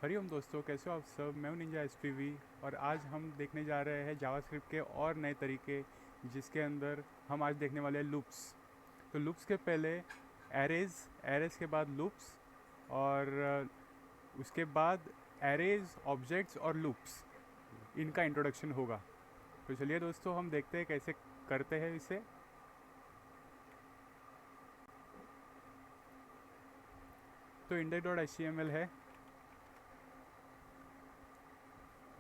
हरिओम दोस्तों, कैसे हो आप सब। मैं हूं निंजा एसपीवी और आज हम देखने जा रहे हैं जावास्क्रिप्ट के और नए तरीके, जिसके अंदर हम आज देखने वाले हैं लूप्स। तो लूप्स के पहले एरेज, एरेज के बाद लूप्स, और उसके बाद एरेज, ऑब्जेक्ट्स और लूप्स, इनका इंट्रोडक्शन होगा। तो चलिए दोस्तों, हम देखते हैं कैसे करते हैं इसे। तो index.html है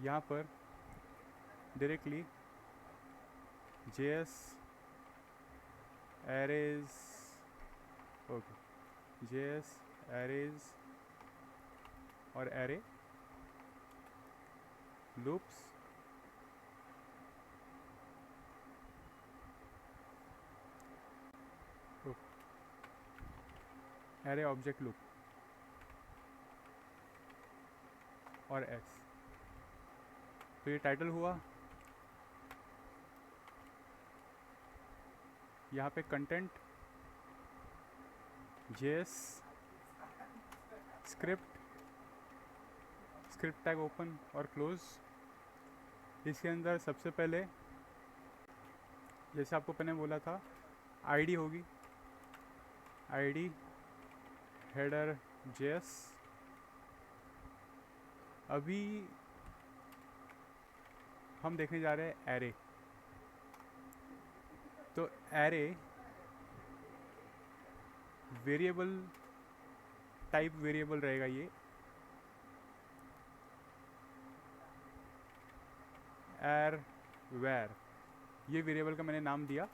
यहाँ पर। Directly JS arrays, okay, JS arrays और array loops, array object loop और एस। तो ये टाइटल हुआ। यहाँ पे content JS script, script tag open और क्लोज। इसके अंदर सबसे पहले, जैसे आपको मैंने बोला था, आईडी होगी, आईडी हेडर जेएस। अभी हम देखने जा रहे हैं एरे। तो एरे वेरिएबल टाइप वेरिएबल रहेगा ये। एर वेर, ये वेरिएबल का मैंने नाम दिया।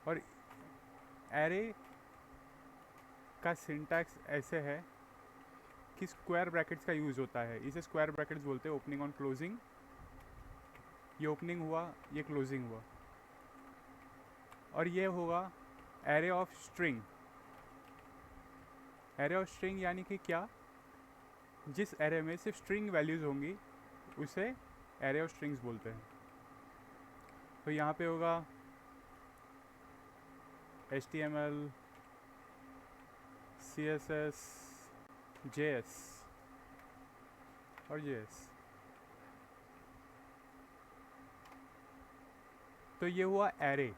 और एरे का सिंटैक्स ऐसे है कि स्क्वायर ब्रैकेट्स का यूज़ होता है। इसे स्क्वायर ब्रैकेट्स बोलते हैं, ओपनिंग और क्लोजिंग। ये ओपनिंग हुआ, ये क्लोजिंग हुआ। और ये होगा array of string. Array of string यानी कि क्या, जिस एरे में सिर्फ स्ट्रिंग वैल्यूज़ होंगी उसे एरे ऑफ स्ट्रिंग्स बोलते हैं। तो यहाँ पे होगा HTML, CSS, JS और JS। तो ये हुआ एरे।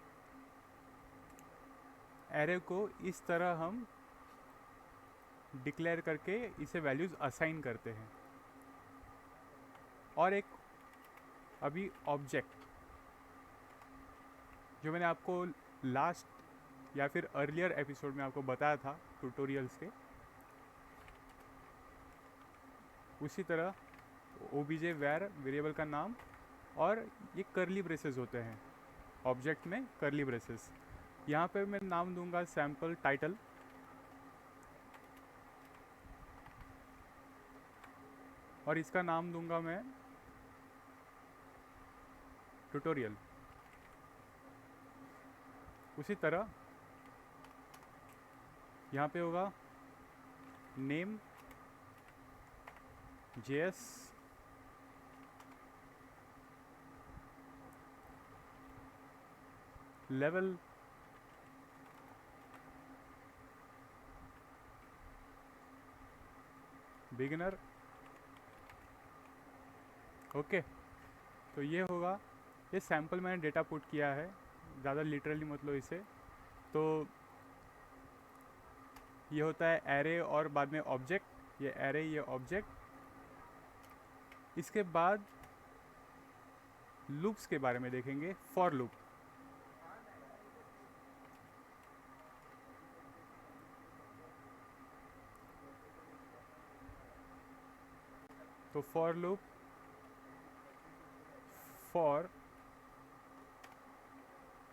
एरे को इस तरह हम डिक्लेयर करके इसे वैल्यूज़ असाइन करते हैं। और एक अभी ऑब्जेक्ट, जो मैंने आपको लास्ट या फिर अर्लियर एपिसोड में आपको बताया था ट्यूटोरियल्स के, उसी तरह ओबीजे वैर वेरिएबल का नाम, और ये करली ब्रेसेस होते हैं ऑब्जेक्ट में, करली ब्रेसेस। यहाँ पे मैं नाम दूंगा सैम्पल टाइटल, और इसका नाम दूंगा मैं ट्यूटोरियल। उसी तरह यहाँ पे होगा name JS, level beginner. Okay, तो ये होगा। ये सैम्पल मैंने डेटा पुट किया है, ज़्यादा लिटरली मत लो इसे। तो ये होता है एरे और बाद में ऑब्जेक्ट। ये एरे, ये ऑब्जेक्ट। इसके बाद लूप्स के बारे में देखेंगे। फॉर लूप, तो फॉर लूप, फॉर,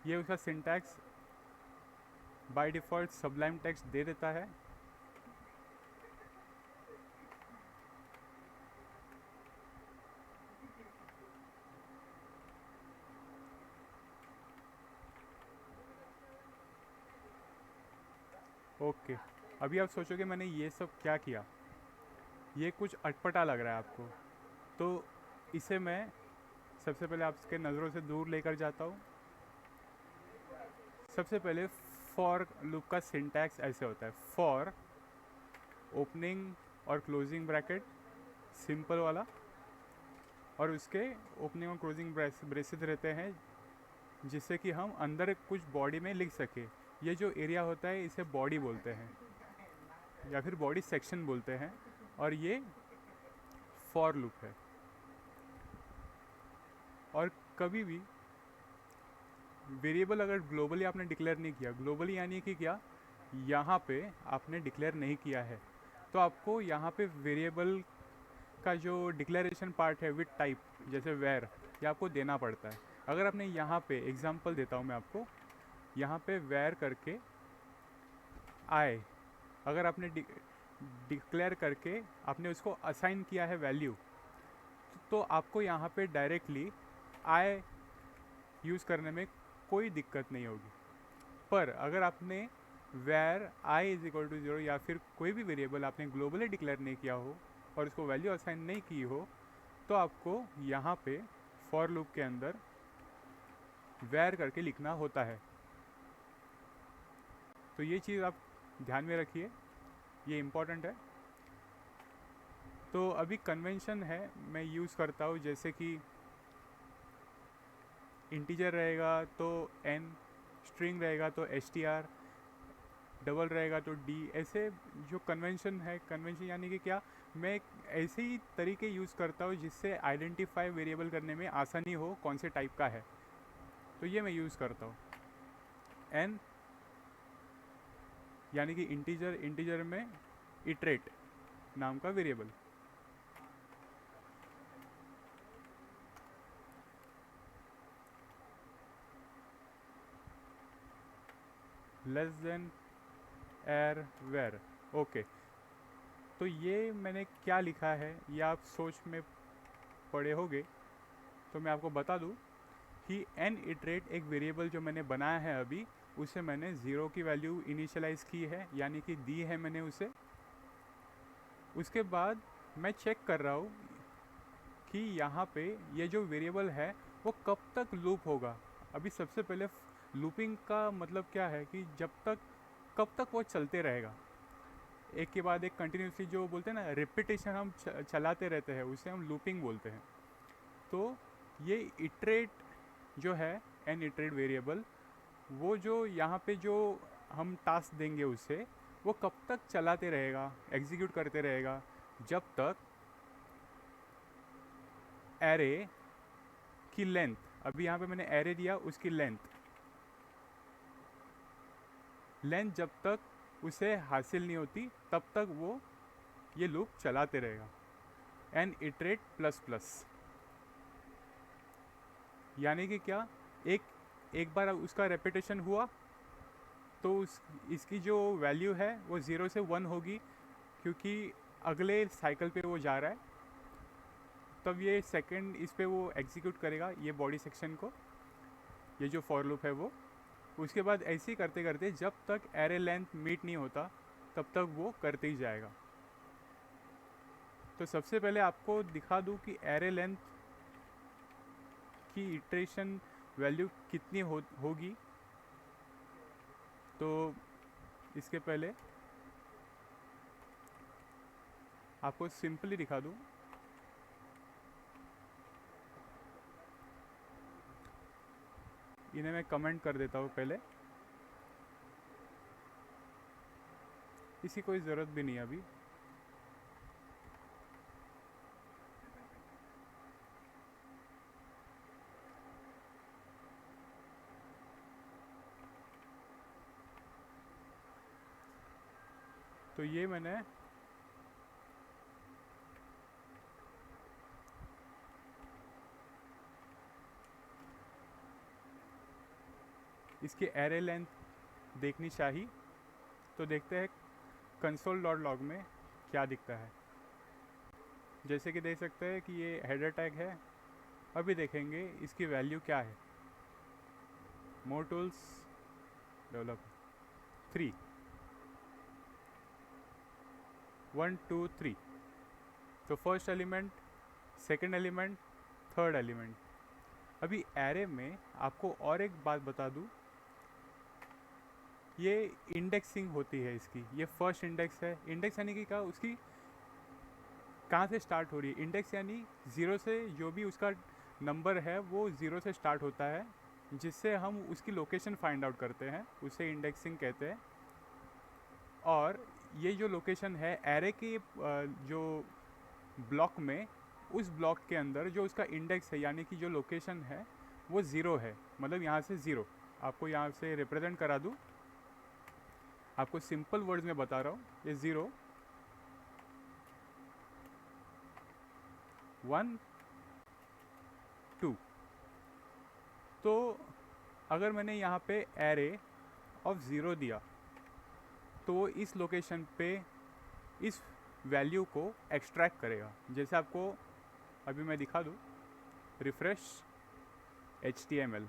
ये उसका syntax by default Sublime Text दे देता है। ओके, अभी आप सोचोगे मैंने ये सब क्या किया, ये कुछ अटपटा लग रहा है आपको। तो इसे मैं सबसे पहले आपके नज़रों से दूर लेकर जाता हूँ। सबसे पहले फॉर लूप का सिंटैक्स ऐसे होता है। फॉर ओपनिंग और क्लोजिंग ब्रैकेट सिंपल वाला, और उसके ओपनिंग और क्लोजिंग ब्रेसेस रहते हैं जिससे कि हम अंदर कुछ बॉडी में लिख सके। ये जो एरिया होता है इसे बॉडी बोलते हैं या फिर बॉडी सेक्शन बोलते हैं, और ये फॉर लूप है। और कभी भी वेरिएबल अगर ग्लोबली आपने डिक्लेयर नहीं किया, ग्लोबली यानी कि क्या, यहाँ पे आपने डिक्लेयर नहीं किया है, तो आपको यहाँ पे वेरिएबल का जो डिक्लेरेशन पार्ट है विद टाइप जैसे वेर, ये आपको देना पड़ता है। अगर आपने यहाँ पे एग्जांपल देता हूँ मैं आपको, यहाँ पे वेर करके आई, अगर आपने डिक्लेयर करके आपने उसको असाइन किया है वैल्यू, तो आपको यहाँ पे डायरेक्टली आई यूज़ करने में कोई दिक्कत नहीं होगी। पर अगर आपने where i is equal to 0 या फिर कोई भी वेरिएबल आपने ग्लोबली डिक्लेयर नहीं किया हो और उसको वैल्यू असाइन नहीं की हो, तो आपको यहाँ पे फॉर लूप के अंदर वेर करके लिखना होता है। तो ये चीज़ आप ध्यान में रखिए, ये इम्पॉर्टेंट है। तो अभी कन्वेंशन है मैं यूज़ करता हूँ, जैसे कि इंटीजर रहेगा तो n, स्ट्रिंग रहेगा तो str, डबल रहेगा तो d। ऐसे जो कन्वेंशन है, कन्वेंशन यानी कि क्या, मैं ऐसे ही तरीके यूज़ करता हूँ जिससे आइडेंटिफाई वेरिएबल करने में आसानी हो कौन से टाइप का है। तो ये मैं यूज़ करता हूँ n यानी कि इंटीजर, इंटीजर में इटरेट नाम का वेरिएबल। लेस देन एर वेर, ओके। तो ये मैंने क्या लिखा है ये आप सोच में पढ़े होगे, तो मैं आपको बता दूं कि n इटरेट एक वेरिएबल जो मैंने बनाया है अभी, उसे मैंने 0 की वैल्यू इनिशियलाइज़ की है, यानी कि दी है मैंने उसे। उसके बाद मैं चेक कर रहा हूँ कि यहाँ पे ये जो वेरिएबल है वो कब तक लूप होगा। अभी सबसे पहले लूपिंग का मतलब क्या है कि जब तक, कब तक वो चलते रहेगा, एक के बाद एक कंटिन्यूसली जो बोलते हैं ना, रिपीटेशन हम चलाते रहते हैं, उसे हम लूपिंग बोलते हैं। तो ये इटरेट जो है, एन इटरेट वेरिएबल, वो जो यहाँ पे जो हम टास्क देंगे उसे, वो कब तक चलाते रहेगा, एग्जीक्यूट करते रहेगा, जब तक एरे की लेंथ, अभी यहाँ पे मैंने एरे दिया, उसकी लेंथ जब तक उसे हासिल नहीं होती तब तक वो ये लूप चलाते रहेगा। एन इटरेट प्लस प्लस यानी कि क्या, एक बार उसका रेपिटेशन हुआ तो इसकी जो वैल्यू है वो 0 से 1 होगी, क्योंकि अगले साइकिल पे वो जा रहा है। तब ये सेकंड इस पे वो एग्जीक्यूट करेगा ये बॉडी सेक्शन को, ये जो फॉर लूप है वो। उसके बाद ऐसे ही करते करते जब तक एरे लेंथ मीट नहीं होता तब तक वो करते ही जाएगा। तो सबसे पहले आपको दिखा दूं कि एरे लेंथ की इटरेशन वैल्यू कितनी होगी। तो इसके पहले आपको सिंपली दिखा दूं, इन्हें मैं कमेंट कर देता हूँ पहले, इसकी कोई ज़रूरत भी नहीं है अभी। तो ये मैंने इसकी एरे लेंथ देखनी चाहिए, तो देखते हैं कंसोल डॉट लॉग में क्या दिखता है। जैसे कि देख सकते हैं कि ये हेडर टैग है। अभी देखेंगे इसकी वैल्यू क्या है। मोर टूल्स डेवलप 3 1 2 3, तो first element, second element, third element. अभी एरे में आपको और एक बात बता दूं, ये इंडेक्सिंग होती है इसकी, ये फर्स्ट इंडेक्स है। इंडेक्स यानी कि क्या, उसकी कहाँ से स्टार्ट हो रही है। इंडेक्स यानी ज़ीरो से जो भी उसका नंबर है वो ज़ीरो से स्टार्ट होता है, जिससे हम उसकी लोकेशन फाइंड आउट करते हैं, उसे इंडेक्सिंग कहते हैं। और ये जो लोकेशन है एरे के जो ब्लॉक में, उस ब्लॉक के अंदर जो उसका इंडेक्स है यानी कि जो लोकेशन है वो ज़ीरो है, मतलब यहाँ से ज़ीरो। आपको यहाँ से रिप्रेजेंट करा दूँ, आपको सिंपल वर्ड्स में बता रहा हूँ। ये 0 1 2। तो अगर मैंने यहाँ पे एरे ऑफ ज़ीरो दिया तो इस लोकेशन पे इस वैल्यू को एक्सट्रैक्ट करेगा। जैसे आपको अभी मैं दिखा दूँ, रिफ्रेश HTML,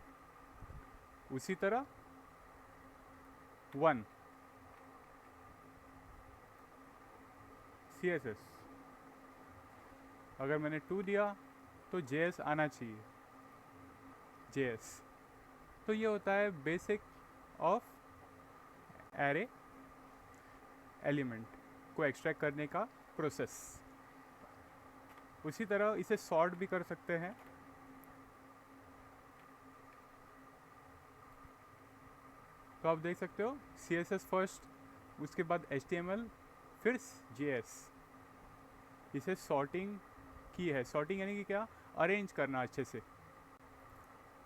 उसी तरह 1 CSS, अगर मैंने 2 दिया तो JS आना चाहिए, JS। तो ये होता है बेसिक ऑफ एरे एलिमेंट को एक्सट्रैक्ट करने का प्रोसेस। उसी तरह इसे सॉर्ट भी कर सकते हैं। तो आप देख सकते हो CSS फर्स्ट, उसके बाद HTML, फिर JS। इसे सॉर्टिंग की है। सॉर्टिंग यानी कि क्या, अरेंज करना अच्छे से,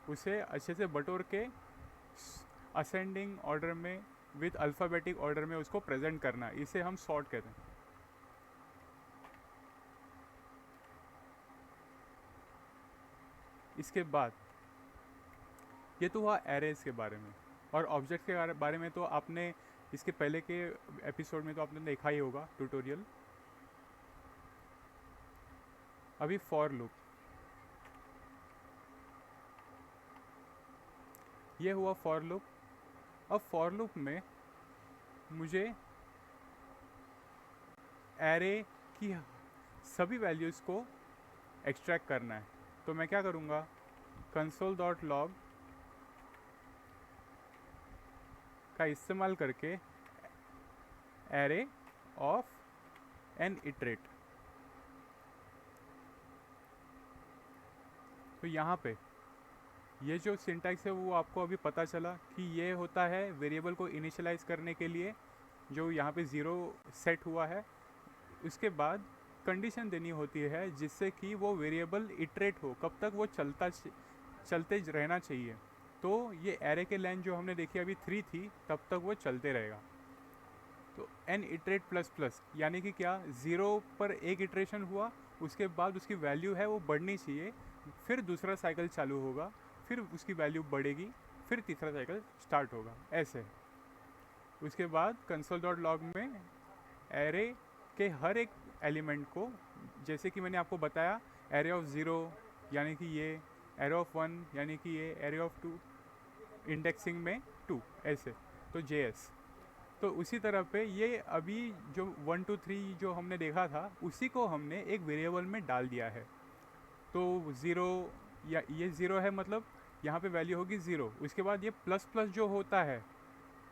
उसे अच्छे से बटोर के असेंडिंग ऑर्डर में विद अल्फ़ाबेटिक ऑर्डर में उसको प्रेजेंट करना, इसे हम सॉर्ट कहते हैं। इसके बाद ये तो हुआ एरेज के बारे में, और ऑब्जेक्ट के बारे में तो आपने इसके पहले के एपिसोड में तो आपने देखा ही होगा, ट्यूटोरियल। अभी फॉर लूप, ये हुआ फॉर लूप। अब फॉर लूप में मुझे एरे की सभी वैल्यूज़ को एक्सट्रैक्ट करना है। तो मैं क्या करूँगा, console.log का इस्तेमाल करके एरे ऑफ एन इटरेट। तो यहाँ पे ये जो सिंटैक्स है वो आपको अभी पता चला कि ये होता है वेरिएबल को इनिशियलाइज करने के लिए, जो यहाँ पे 0 सेट हुआ है। उसके बाद कंडीशन देनी होती है जिससे कि वो वेरिएबल इटरेट हो, कब तक वो चलते रहना चाहिए। तो ये एरे के लेंथ जो हमने देखी अभी 3 थी, तब तक वो चलते रहेगा। तो एन इटरेट प्लस प्लस यानी कि क्या, 0 पर एक इटरेशन हुआ, उसके बाद उसकी वैल्यू है वो बढ़नी चाहिए, फिर दूसरा साइकिल चालू होगा, फिर उसकी वैल्यू बढ़ेगी, फिर तीसरा साइकिल स्टार्ट होगा, ऐसे। उसके बाद console.log में एरे के हर एक एलिमेंट को, जैसे कि मैंने आपको बताया, एरे ऑफ 0 यानी कि ये, एरे ऑफ 1 यानी कि ये, एरे ऑफ 2 इंडेक्सिंग में 2, ऐसे। तो JS। तो उसी तरह पे ये अभी जो 1 2 3 जो हमने देखा था, उसी को हमने एक वेरिएबल में डाल दिया है। तो 0 या ये 0 है, मतलब यहाँ पे वैल्यू होगी 0। उसके बाद ये प्लस प्लस जो होता है,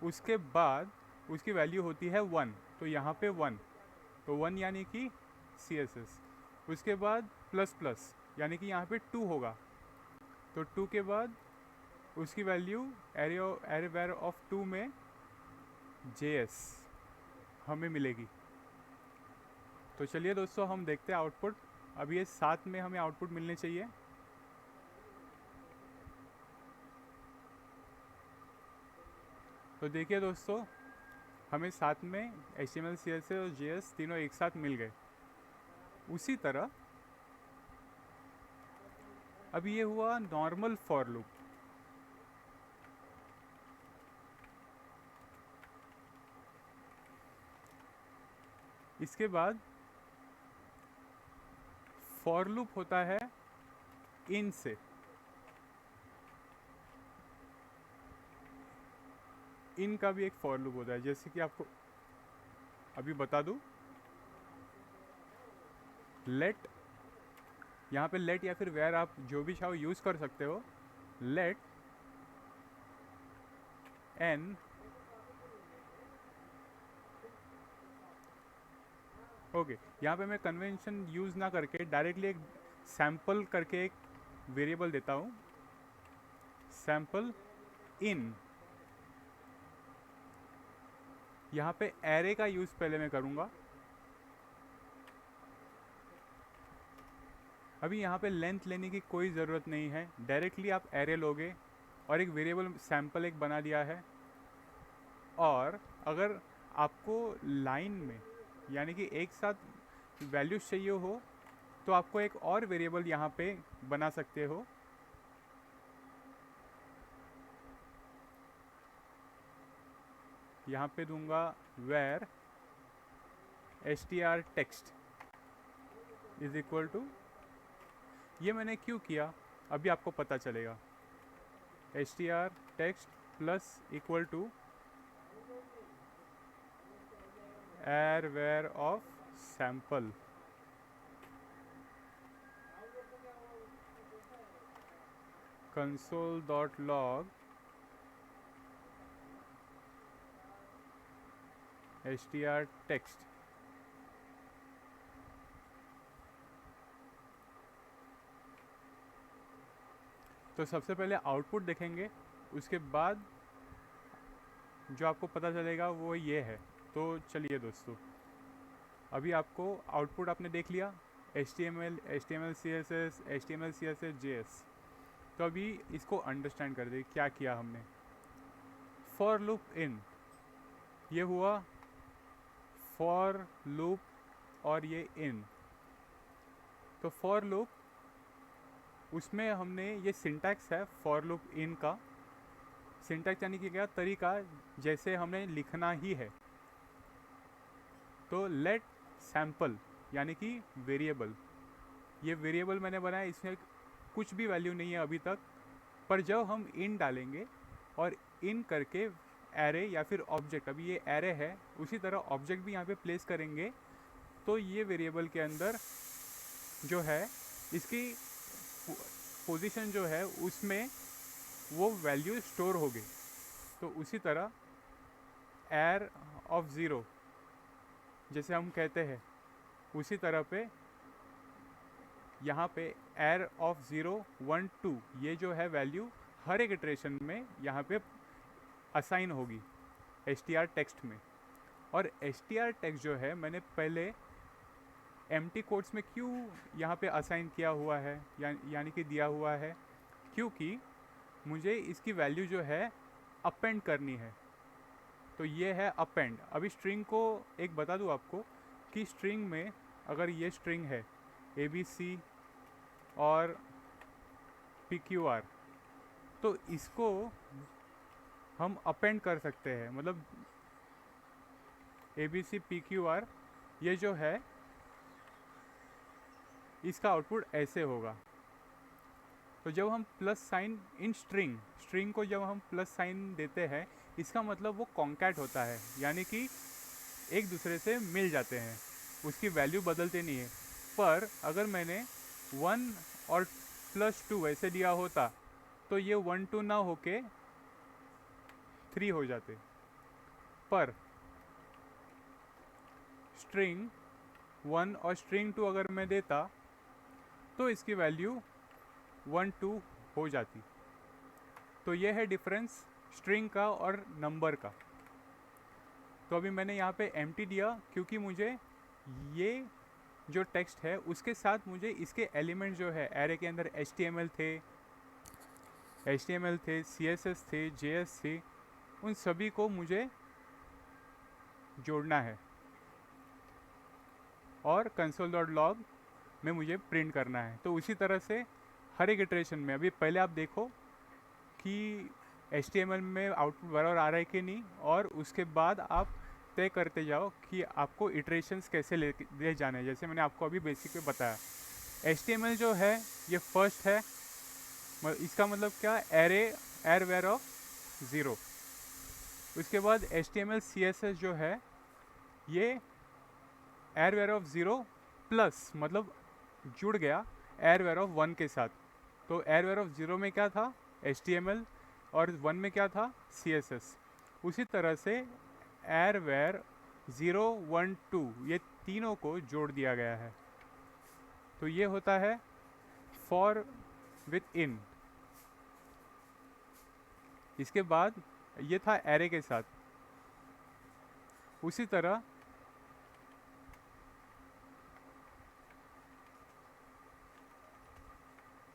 उसके बाद उसकी वैल्यू होती है 1। तो यहाँ पे 1, तो 1 यानी कि CSS। उसके बाद प्लस प्लस यानी कि यहाँ पे 2 होगा, तो 2 के बाद उसकी वैल्यू एरे वेर ऑफ 2 में JS हमें मिलेगी। तो चलिए दोस्तों, हम देखते हैं आउटपुट। अभी ये 7 में हमें आउटपुट मिलने चाहिए। तो देखिए दोस्तों, हमें 7 में HTML CSS और JS तीनों एक साथ मिल गए। उसी तरह अब ये हुआ नॉर्मल फॉर लूप। इसके बाद फॉर लूप होता है इन से। इन का भी एक फॉर लूप होता है, जैसे कि आपको अभी बता दूं, लेट, यहाँ पे लेट या फिर वेयर आप जो भी चाहो यूज़ कर सकते हो। लेट एन, ओके, यहाँ पे मैं कन्वेंशन यूज़ ना करके डायरेक्टली एक सैम्पल करके एक वेरिएबल देता हूँ, सैम्पल इन। यहाँ पे एरे का यूज़ पहले मैं करूँगा। अभी यहाँ पे लेंथ लेने की कोई ज़रूरत नहीं है, डायरेक्टली आप एरे लोगे और एक वेरिएबल सैम्पल एक बना दिया है। और अगर आपको लाइन में यानी कि एक साथ वैल्यूज चाहिए हो तो आपको एक और वेरिएबल यहाँ पे बना सकते हो। यहाँ पे दूंगा where str text is equal to, ये मैंने क्यों किया अभी आपको पता चलेगा, str text plus equal to var of sample। console.log str text। तो सबसे पहले आउटपुट देखेंगे, उसके बाद जो आपको पता चलेगा वो ये है। तो चलिए दोस्तों, अभी आपको आउटपुट आपने देख लिया, HTML, CSS, HTML, CSS, JS। तो अभी इसको अंडरस्टैंड कर दे क्या किया हमने। फॉर लूप इन, ये हुआ फॉर लूप और ये इन। तो फॉर लूप उसमें हमने ये सिंटैक्स है फॉर लूप इन का। सिंटैक्स यानी कि क्या तरीका, जैसे हमने लिखना ही है। तो लेट सैम्पल यानी कि वेरिएबल, ये वेरिएबल मैंने बनाया, इसमें कुछ भी वैल्यू नहीं है अभी तक, पर जब हम इन डालेंगे और इन करके एरे या फिर ऑब्जेक्ट, अभी ये एरे है, उसी तरह ऑब्जेक्ट भी यहाँ पे प्लेस करेंगे, तो ये वेरिएबल के अंदर जो है इसकी पोजीशन जो है उसमें वो वैल्यू स्टोर होगी। तो उसी तरह एर ऑफ ज़ीरो जैसे हम कहते हैं, उसी तरह पे यहाँ पे एर ऑफ 0, 1, 2 ये जो है वैल्यू हर एक इटरेशन में यहाँ पे असाइन होगी str टेक्स्ट में। और str टेक्स्ट जो है मैंने पहले एम्प्टी कोट्स में क्यों यहाँ पे असाइन किया हुआ है, यानी कि दिया हुआ है, क्योंकि मुझे इसकी वैल्यू जो है अपेंड करनी है। तो ये है अपेंड। अभी स्ट्रिंग को एक बता दूँ आपको कि स्ट्रिंग में अगर ये स्ट्रिंग है ABC और PQR, तो इसको हम अपेंड कर सकते हैं। मतलब ABC PQR ये जो है इसका आउटपुट ऐसे होगा। तो जब हम प्लस साइन इन स्ट्रिंग को जब हम प्लस साइन देते हैं, इसका मतलब वो कॉन्कैट होता है, यानी कि एक दूसरे से मिल जाते हैं, उसकी वैल्यू बदलते नहीं है। पर अगर मैंने 1 और +2 ऐसे दिया होता तो ये 1 2 ना होके 3 हो जाते। पर स्ट्रिंग 1 और स्ट्रिंग 2 अगर मैं देता तो इसकी वैल्यू 1 2 हो जाती। तो ये है डिफरेंस स्ट्रिंग का और नंबर का। तो अभी मैंने यहाँ पे एम्प्टी दिया क्योंकि मुझे ये जो टेक्स्ट है उसके साथ मुझे इसके एलिमेंट जो है एरे के अंदर HTML थे, CSS थे, JS थे, उन सभी को मुझे जोड़ना है और console.log में मुझे प्रिंट करना है। तो उसी तरह से हर एक इटरेशन में, अभी पहले आप देखो कि HTML में आउटपुट बराबर आ रहा है कि नहीं, और उसके बाद आप तय करते जाओ कि आपको इटरेशंस कैसे ले जाने हैं। जैसे मैंने आपको अभी बेसिक पे बताया, HTML जो है ये फर्स्ट है, इसका मतलब क्या, एर वेर ऑफ 0। उसके बाद HTML CSS जो है ये एर वेर ऑफ 0 प्लस, मतलब जुड़ गया एर वेर ऑफ 1 के साथ। तो एर वेर ऑफ 0 में क्या था, HTML, और 1 में क्या था, CSS। उसी तरह से एर वेर 0 1 2 ये तीनों को जोड़ दिया गया है। तो ये होता है फॉर विथ इन। इसके बाद ये था एरे के साथ। उसी तरह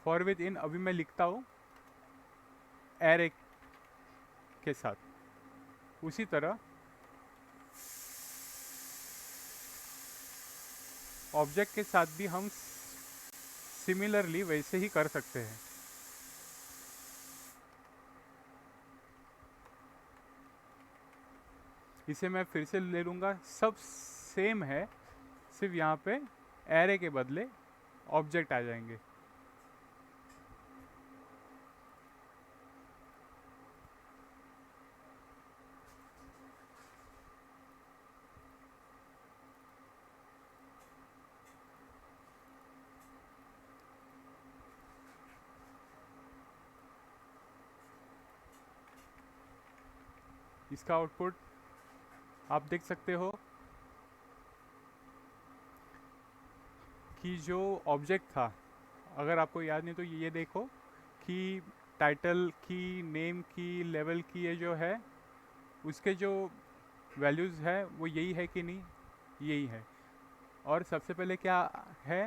फॉर विथ इन अभी मैं लिखता हूँ एरे के साथ। उसी तरह ऑब्जेक्ट के साथ भी हम सिमिलरली वैसे ही कर सकते हैं। इसे मैं फिर से ले लूँगा, सब सेम है, सिर्फ यहाँ पे एरे के बदले ऑब्जेक्ट आ जाएंगे। इसका आउटपुट आप देख सकते हो कि जो ऑब्जेक्ट था, अगर आपको याद नहीं तो ये देखो कि टाइटल की, नेम की, लेवल की, ये जो है उसके जो वैल्यूज़ है वो यही है कि नहीं, यही है। और सबसे पहले क्या है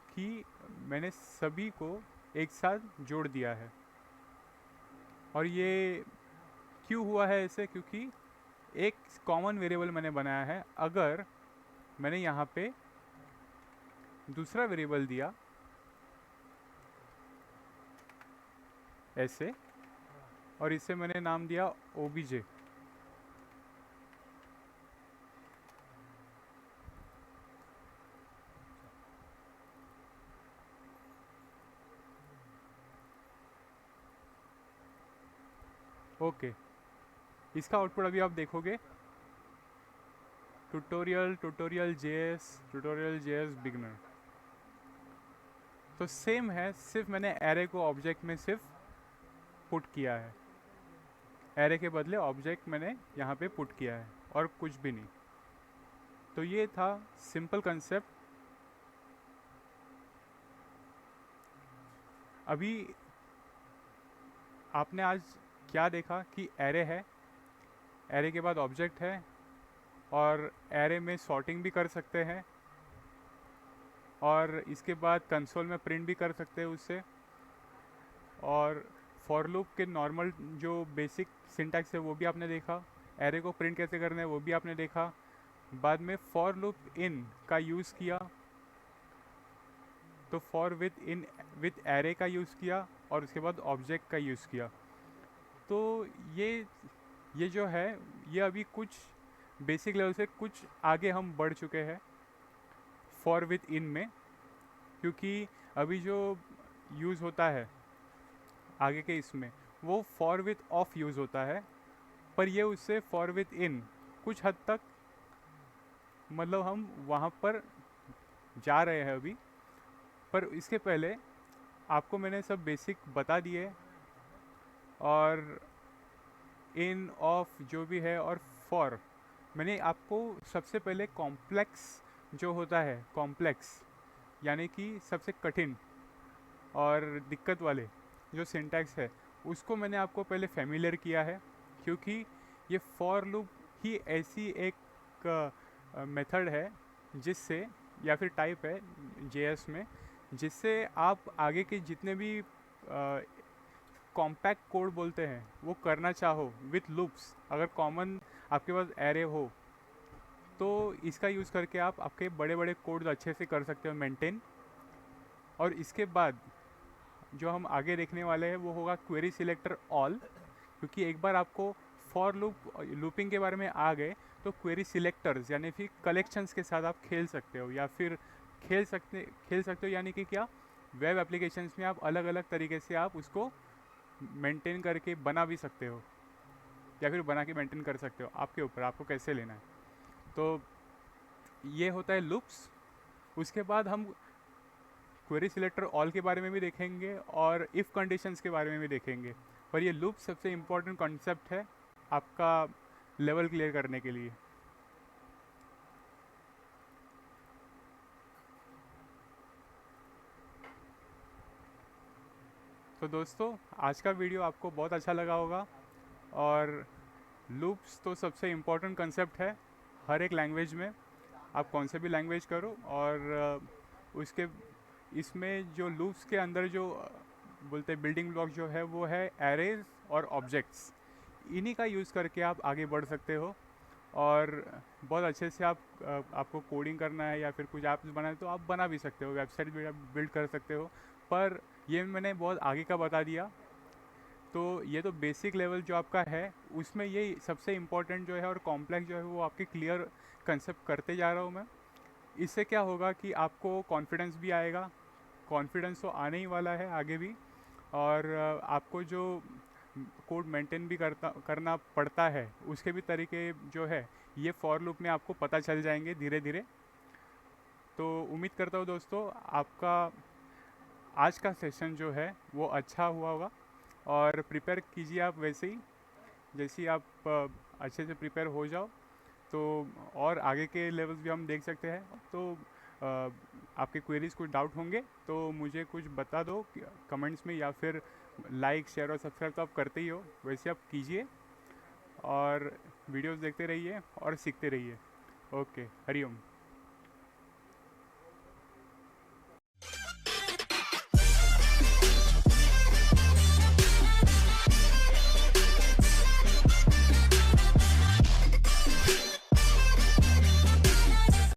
कि मैंने सभी को एक साथ जोड़ दिया है। और ये क्यों हुआ है ऐसे? क्योंकि एक कॉमन वेरिएबल मैंने बनाया है। अगर मैंने यहाँ पे दूसरा वेरिएबल दिया ऐसे, और इसे मैंने नाम दिया ओबीजे, ओके। इसका आउटपुट अभी आप देखोगे, ट्यूटोरियल जेएस बिगनर। तो सेम है, सिर्फ मैंने एरे को ऑब्जेक्ट में सिर्फ पुट किया है। एरे के बदले ऑब्जेक्ट मैंने यहाँ पे पुट किया है और कुछ भी नहीं। तो ये था सिंपल कंसेप्ट। अभी आपने आज क्या देखा कि एरे है, एरे के बाद ऑब्जेक्ट है, और एरे में सॉर्टिंग भी कर सकते हैं, और इसके बाद कंसोल में प्रिंट भी कर सकते हैं उससे। और फॉर लूप के नॉर्मल जो बेसिक सिंटैक्स है वो भी आपने देखा। एरे को प्रिंट कैसे करना है वो भी आपने देखा। बाद में फॉर लूप इन का यूज़ किया, तो फॉर विथ एरे का यूज़ किया, और उसके बाद ऑब्जेक्ट का यूज़ किया। तो ये जो है, ये अभी कुछ बेसिक लेवल से कुछ आगे हम बढ़ चुके हैं फॉर विथ इन में। क्योंकि अभी जो यूज़ होता है आगे के इसमें, वो फॉर विथ ऑफ यूज़ होता है, पर ये उससे फॉर विथ इन कुछ हद तक, मतलब हम वहाँ पर जा रहे हैं अभी। पर इसके पहले आपको मैंने सब बेसिक बता दिए, और इन, ऑफ जो भी है, और फॉर मैंने आपको सबसे पहले कॉम्प्लेक्स जो होता है, कॉम्प्लेक्स यानी कि सबसे कठिन और दिक्कत वाले जो सिंटैक्स है, उसको मैंने आपको पहले फेमिलियर किया है। क्योंकि ये फॉर लूप ही ऐसी एक मेथड है जिससे, या फिर टाइप है जेएस में, जिससे आप आगे के जितने भी कॉम्पैक्ट कोड बोलते हैं वो करना चाहो विथ लूप्स, अगर कॉमन आपके पास एरे हो, तो इसका यूज़ करके आप आपके बड़े बड़े कोड अच्छे से कर सकते हो मेंटेन। और इसके बाद जो हम आगे देखने वाले हैं वो होगा क्वेरी सिलेक्टर ऑल। क्योंकि एक बार आपको फॉर लूपिंग के बारे में आ गए, तो क्वेरी सिलेक्टर्स यानी फिर कलेक्शंस के साथ आप खेल सकते हो, या फिर खेल सकते हो यानी कि क्या, वेब एप्लीकेशंस में आप अलग अलग तरीके से आप उसको मेंटेन करके बना भी सकते हो, या फिर बना के मेंटेन कर सकते हो, आपके ऊपर आपको कैसे लेना है। तो ये होता है लूप्स। उसके बाद हम क्वेरी सिलेक्टर ऑल के बारे में भी देखेंगे और इफ़ कंडीशंस के बारे में भी देखेंगे। पर ये लूप सबसे इम्पोर्टेंट कॉन्सेप्ट है आपका लेवल क्लियर करने के लिए। तो दोस्तों आज का वीडियो आपको बहुत अच्छा लगा होगा। और लूप्स तो सबसे इम्पोर्टेंट कंसेप्ट है हर एक लैंग्वेज में, आप कौन से भी लैंग्वेज करो। और उसके इसमें जो लूप्स के अंदर जो बोलते हैं बिल्डिंग ब्लॉक जो है वो है एरेज और ऑब्जेक्ट्स। इन्हीं का यूज़ करके आप आगे बढ़ सकते हो और बहुत अच्छे से आपको कोडिंग करना है या फिर कुछ ऐप्स बनाना है तो आप बना भी सकते हो, वेबसाइट भी आप बिल्ड कर सकते हो। पर ये मैंने बहुत आगे का बता दिया। तो ये तो बेसिक लेवल जो आपका है उसमें ये सबसे इम्पोर्टेंट जो है और कॉम्प्लेक्स जो है वो आपके क्लियर कंसेप्ट करते जा रहा हूँ मैं। इससे क्या होगा कि आपको कॉन्फिडेंस भी आएगा। कॉन्फिडेंस तो आने ही वाला है आगे भी। और आपको जो कोड मेंटेन भी करना पड़ता है उसके भी तरीके जो है ये फॉर लूप में आपको पता चल जाएंगे धीरे धीरे। तो उम्मीद करता हूँ दोस्तों आपका आज का सेशन जो है वो अच्छा हुआ होगा। और प्रिपेयर कीजिए आप वैसे ही जैसे ही आप अच्छे से प्रिपेयर हो जाओ तो और आगे के लेवल्स भी हम देख सकते हैं। तो आपके क्वेरीज कुछ डाउट होंगे तो मुझे कुछ बता दो कमेंट्स में, या फिर लाइक शेयर और सब्सक्राइब तो आप करते ही हो, वैसे आप कीजिए और वीडियोस देखते रहिए और सीखते रहिए। ओके, हरिओम।